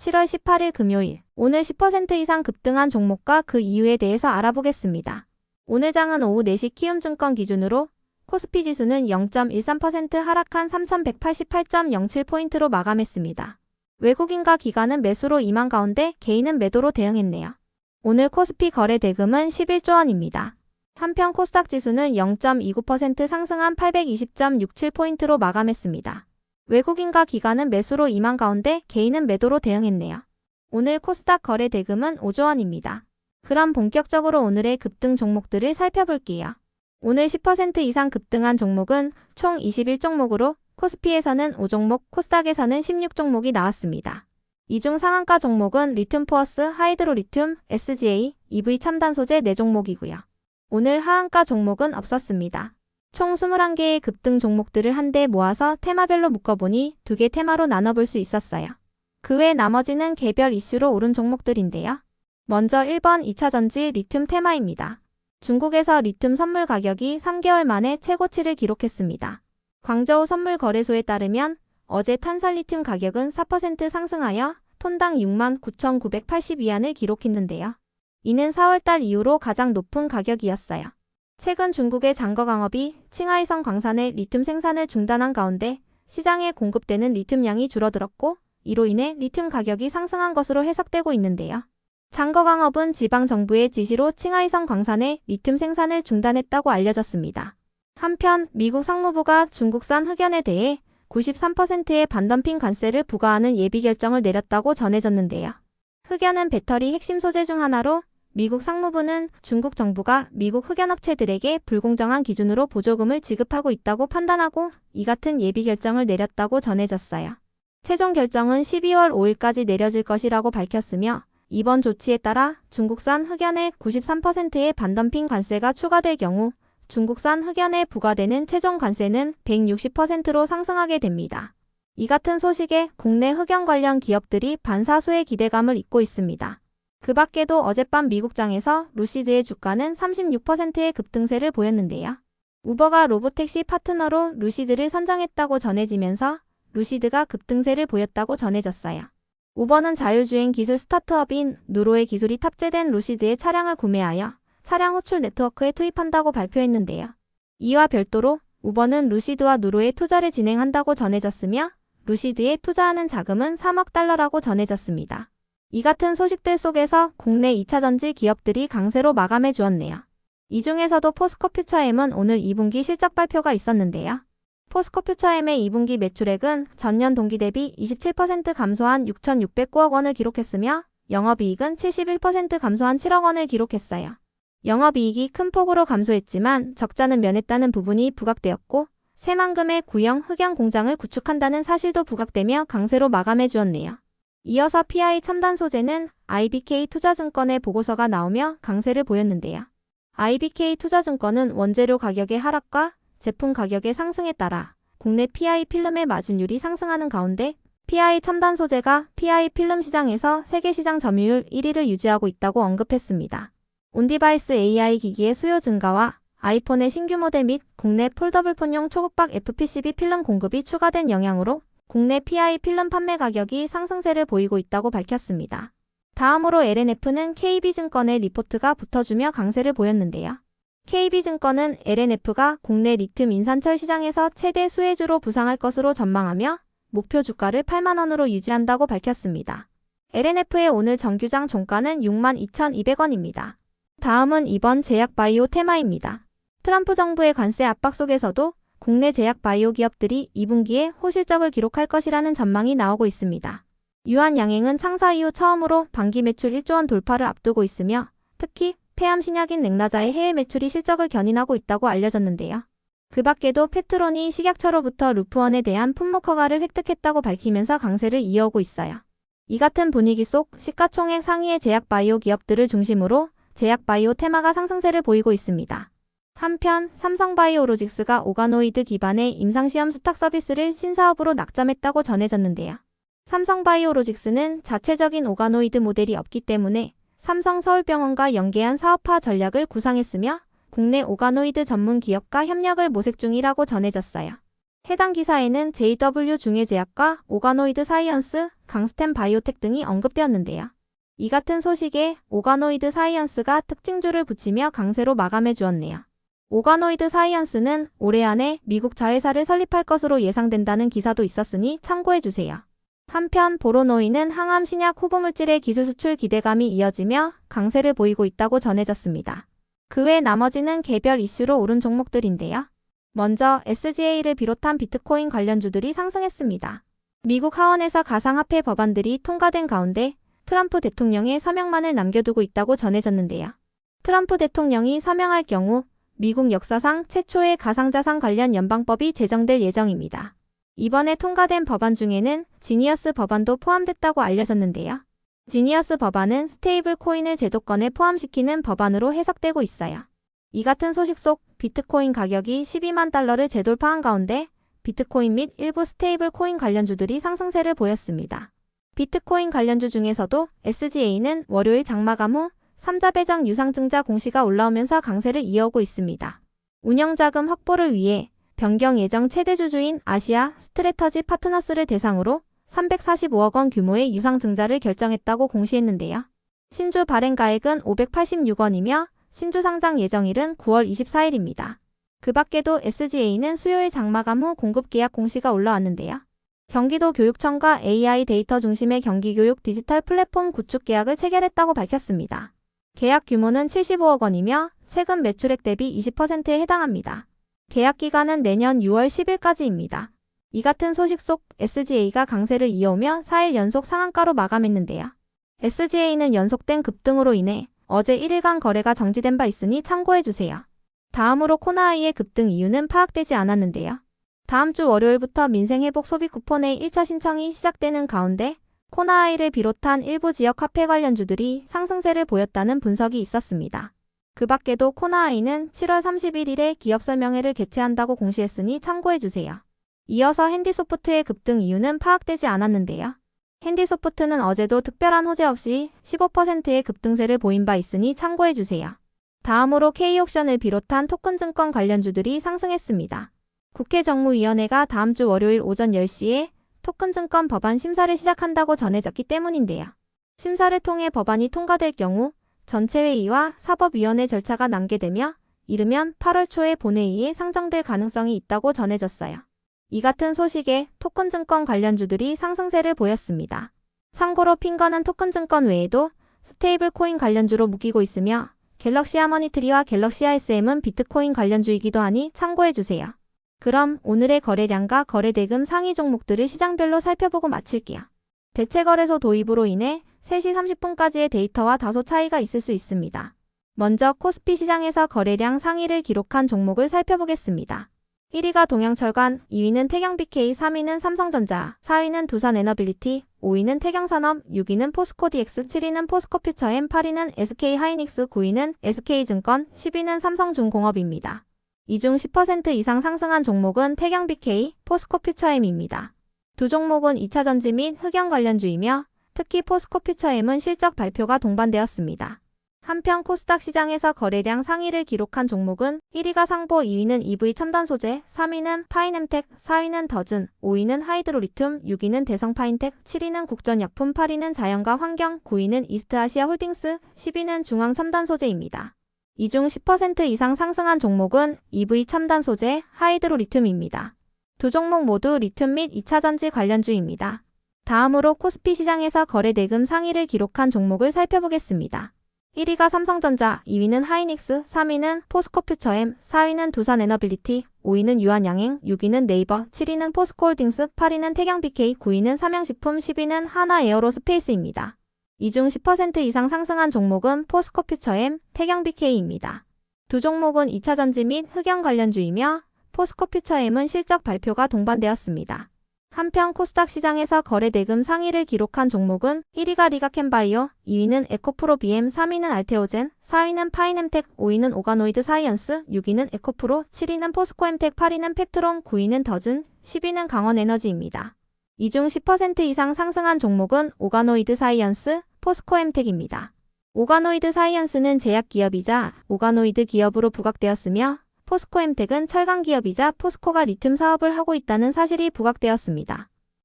7월 18일 금요일, 오늘 10% 이상 급등한 종목과 그 이유에 대해서 알아보겠습니다. 오늘 장은 오후 4시 키움증권 기준으로 코스피 지수는 0.13% 하락한 3188.07포인트로 마감했습니다. 외국인과 기관은 매수로 임한 가운데 개인은 매도로 대응했네요. 오늘 코스피 거래 대금은 11조 원입니다. 한편 코스닥 지수는 0.29% 상승한 820.67포인트로 마감했습니다. 외국인과 기관은 매수로 임한 가운데 개인은 매도로 대응했네요. 오늘 코스닥 거래 대금은 5조 원입니다. 그럼 본격적으로 오늘의 급등 종목들을 살펴볼게요. 오늘 10% 이상 급등한 종목은 총 21종목으로 코스피에서는 5종목, 코스닥에서는 16종목이 나왔습니다. 이 중 상한가 종목은 리튬포어스, 하이드로리튬, SGA, EV 첨단 소재 4종목이고요. 오늘 하한가 종목은 없었습니다. 총 21개의 급등 종목들을 한데 모아서 테마별로 묶어보니 2개 테마로 나눠볼 수 있었어요. 그 외 나머지는 개별 이슈로 오른 종목들인데요. 먼저 1번 2차전지 리튬 테마입니다. 중국에서 리튬 선물 가격이 3개월 만에 최고치를 기록했습니다. 광저우 선물거래소에 따르면 어제 탄산리튬 가격은 4% 상승하여 톤당 69,980위안을 기록했는데요. 이는 4월달 이후로 가장 높은 가격이었어요. 최근 중국의 장거 강업이 칭하이성 광산의 리튬 생산을 중단한 가운데 시장에 공급되는 리튬량이 줄어들었고 이로 인해 리튬 가격이 상승한 것으로 해석되고 있는데요. 장거 강업은 지방정부의 지시로 칭하이성 광산의 리튬 생산을 중단했다고 알려졌습니다. 한편 미국 상무부가 중국산 흑연에 대해 93%의 반덤핑 관세를 부과하는 예비 결정을 내렸다고 전해졌는데요. 흑연은 배터리 핵심 소재 중 하나로 미국 상무부는 중국 정부가 미국 흑연업체들에게 불공정한 기준으로 보조금을 지급하고 있다고 판단하고 이 같은 예비 결정을 내렸다고 전해졌어요. 최종 결정은 12월 5일까지 내려질 것이라고 밝혔으며 이번 조치에 따라 중국산 흑연의 93%의 반덤핑 관세가 추가될 경우 중국산 흑연에 부과되는 최종 관세는 160%로 상승하게 됩니다. 이 같은 소식에 국내 흑연 관련 기업들이 반사수의 기대감을 잇고 있습니다. 그 밖에도 어젯밤 미국장에서 루시드의 주가는 36%의 급등세를 보였는데요. 우버가 로보택시 파트너로 루시드를 선정했다고 전해지면서 루시드가 급등세를 보였다고 전해졌어요. 우버는 자율주행 기술 스타트업인 누로의 기술이 탑재된 루시드의 차량을 구매하여 차량 호출 네트워크에 투입한다고 발표했는데요. 이와 별도로 우버는 루시드와 누로의 투자를 진행한다고 전해졌으며 루시드에 투자하는 자금은 3억 달러라고 전해졌습니다. 이 같은 소식들 속에서 국내 2차전지 기업들이 강세로 마감해 주었네요. 이 중에서도 포스코퓨처엠은 오늘 2분기 실적 발표가 있었는데요. 포스코퓨처엠의 2분기 매출액은 전년 동기 대비 27% 감소한 6,609억 원을 기록했으며 영업이익은 71% 감소한 7억 원을 기록했어요. 영업이익이 큰 폭으로 감소했지만 적자는 면했다는 부분이 부각되었고 새만금의 구형 흑연 공장을 구축한다는 사실도 부각되며 강세로 마감해 주었네요. 이어서 PI 첨단 소재는 IBK 투자증권의 보고서가 나오며 강세를 보였는데요. IBK 투자증권은 원재료 가격의 하락과 제품 가격의 상승에 따라 국내 PI 필름의 마진율이 상승하는 가운데 PI 첨단 소재가 PI 필름 시장에서 세계 시장 점유율 1위를 유지하고 있다고 언급했습니다. 온디바이스 AI 기기의 수요 증가와 아이폰의 신규 모델 및 국내 폴더블 폰용 초극박 FPCB 필름 공급이 추가된 영향으로 국내 PI 필름 판매 가격이 상승세를 보이고 있다고 밝혔습니다. 다음으로 LNF는 KB증권의 리포트가 붙어주며 강세를 보였는데요. KB증권은 LNF가 국내 리튬 인산철 시장에서 최대 수혜주로 부상할 것으로 전망하며 목표 주가를 8만원으로 유지한다고 밝혔습니다. LNF의 오늘 정규장 종가는 62,200원입니다. 다음은 이번 제약바이오 테마입니다. 트럼프 정부의 관세 압박 속에서도 국내 제약바이오 기업들이 2분기에 호실적을 기록할 것이라는 전망이 나오고 있습니다. 유한양행은 창사 이후 처음으로 반기 매출 1조 원 돌파를 앞두고 있으며 특히 폐암 신약인 렉나자의 해외 매출이 실적을 견인하고 있다고 알려졌는데요. 그 밖에도 페트론이 식약처로부터 루프원에 대한 품목 허가를 획득했다고 밝히면서 강세를 이어오고 있어요. 이 같은 분위기 속 시가총액 상위의 제약바이오 기업들을 중심으로 제약바이오 테마가 상승세를 보이고 있습니다. 한편 삼성바이오로직스가 오가노이드 기반의 임상시험 수탁 서비스를 신사업으로 낙점했다고 전해졌는데요. 삼성바이오로직스는 자체적인 오가노이드 모델이 없기 때문에 삼성서울병원과 연계한 사업화 전략을 구상했으며 국내 오가노이드 전문 기업과 협력을 모색 중이라고 전해졌어요. 해당 기사에는 JW 중해제약과 오가노이드 사이언스, 강스템 바이오텍 등이 언급되었는데요. 이 같은 소식에 오가노이드 사이언스가 특징주를 붙이며 강세로 마감해 주었네요. 오가노이드 사이언스는 올해 안에 미국 자회사를 설립할 것으로 예상된다는 기사도 있었으니 참고해 주세요. 한편 보로노이는 항암 신약 후보물질의 기술 수출 기대감이 이어지며 강세를 보이고 있다고 전해졌습니다. 그 외 나머지는 개별 이슈로 오른 종목들인데요. 먼저 SGA를 비롯한 비트코인 관련주들이 상승했습니다. 미국 하원에서 가상화폐 법안들이 통과된 가운데 트럼프 대통령의 서명만을 남겨두고 있다고 전해졌는데요. 트럼프 대통령이 서명할 경우 미국 역사상 최초의 가상자산 관련 연방법이 제정될 예정입니다. 이번에 통과된 법안 중에는 지니어스 법안도 포함됐다고 알려졌는데요. 지니어스 법안은 스테이블 코인을 제도권에 포함시키는 법안으로 해석되고 있어요. 이 같은 소식 속 비트코인 가격이 12만 달러를 재돌파한 가운데 비트코인 및 일부 스테이블 코인 관련주들이 상승세를 보였습니다. 비트코인 관련주 중에서도 SGA는 월요일 장마감 후 3자 배정 유상증자 공시가 올라오면서 강세를 이어오고 있습니다. 운영자금 확보를 위해 변경 예정 최대 주주인 아시아 스트래터지 파트너스를 대상으로 345억 원 규모의 유상증자를 결정했다고 공시했는데요. 신주 발행가액은 586원이며 신주 상장 예정일은 9월 24일입니다. 그 밖에도 SGA는 수요일 장마감 후 공급 계약 공시가 올라왔는데요. 경기도 교육청과 AI 데이터 중심의 경기교육 디지털 플랫폼 구축 계약을 체결했다고 밝혔습니다. 계약 규모는 75억 원이며 세금 매출액 대비 20%에 해당합니다. 계약 기간은 내년 6월 10일까지입니다. 이 같은 소식 속 SGA가 강세를 이어오며 4일 연속 상한가로 마감했는데요. SGA는 연속된 급등으로 인해 어제 1일간 거래가 정지된 바 있으니 참고해주세요. 다음으로 코나아이의 급등 이유는 파악되지 않았는데요. 다음 주 월요일부터 민생회복 소비 쿠폰의 1차 신청이 시작되는 가운데 코나아이를 비롯한 일부 지역 화폐 관련주들이 상승세를 보였다는 분석이 있었습니다. 그 밖에도 코나아이는 7월 31일에 기업 설명회를 개최한다고 공시했으니 참고해주세요. 이어서 핸디소프트의 급등 이유는 파악되지 않았는데요. 핸디소프트는 어제도 특별한 호재 없이 15%의 급등세를 보인 바 있으니 참고해주세요. 다음으로 K옥션을 비롯한 토큰증권 관련주들이 상승했습니다. 국회 정무위원회가 다음 주 월요일 오전 10시에 토큰증권 법안 심사를 시작한다고 전해졌기 때문인데요. 심사를 통해 법안이 통과될 경우 전체회의와 사법위원회 절차가 난개되며 이르면 8월 초에 본회의에 상정될 가능성이 있다고 전해졌어요. 이 같은 소식에 토큰증권 관련주들이 상승세를 보였습니다. 참고로 핑거는 토큰증권 외에도 스테이블 코인 관련주로 묶이고 있으며 갤럭시아 머니트리와 갤럭시아 SM은 비트코인 관련주이기도 하니 참고해주세요. 그럼 오늘의 거래량과 거래대금 상위 종목들을 시장별로 살펴보고 마칠게요. 대체거래소 도입으로 인해 3시 30분까지의 데이터와 다소 차이가 있을 수 있습니다. 먼저 코스피 시장에서 거래량 상위를 기록한 종목을 살펴보겠습니다. 1위가 동양철관, 2위는 태경BK, 3위는 삼성전자, 4위는 두산에너빌리티, 5위는 태경산업, 6위는 포스코DX, 7위는 포스코퓨처엠, 8위는 SK하이닉스, 9위는 SK증권, 10위는 삼성중공업입니다. 이 중 10% 이상 상승한 종목은 태경BK, 포스코퓨처엠입니다. 두 종목은 2차전지 및 흑연 관련주이며 특히 포스코퓨처엠은 실적 발표가 동반되었습니다. 한편 코스닥 시장에서 거래량 상위를 기록한 종목은 1위가 상보, 2위는 EV 첨단 소재, 3위는 파이넴텍, 4위는 더즌, 5위는 하이드로리튬, 6위는 대성파인텍, 7위는 국전약품, 8위는 자연과 환경, 9위는 이스트아시아 홀딩스, 10위는 중앙첨단소재입니다. 이 중 10% 이상 상승한 종목은 EV 첨단 소재, 하이드로리튬입니다. 두 종목 모두 리튬 및 2차전지 관련주입니다. 다음으로 코스피 시장에서 거래대금 상위를 기록한 종목을 살펴보겠습니다. 1위가 삼성전자, 2위는 하이닉스, 3위는 포스코퓨처엠, 4위는 두산에너빌리티, 5위는 유한양행, 6위는 네이버, 7위는 포스코홀딩스, 8위는 태경BK, 9위는 삼양식품, 10위는 하나에어로스페이스입니다. 이 중 10% 이상 상승한 종목은 포스코퓨처엠, 태경BK입니다. 두 종목은 2차전지 및 흑연 관련주이며 포스코퓨처엠은 실적 발표가 동반되었습니다. 한편 코스닥 시장에서 거래대금 상위를 기록한 종목은 1위가 리가캠바이오, 2위는 에코프로 BM, 3위는 알테오젠, 4위는 파이넴텍, 5위는 오가노이드 사이언스, 6위는 에코프로, 7위는 포스코엠텍, 8위는 펩트론, 9위는 더즌, 10위는 강원에너지입니다. 이 중 10% 이상 상승한 종목은 오가노이드 사이언스, 포스코엠텍입니다. 오가노이드 사이언스는 제약기업이자 오가노이드 기업으로 부각되었으며 포스코엠텍은 철강 기업이자 포스코가 리튬 사업을 하고 있다는 사실이 부각되었습니다.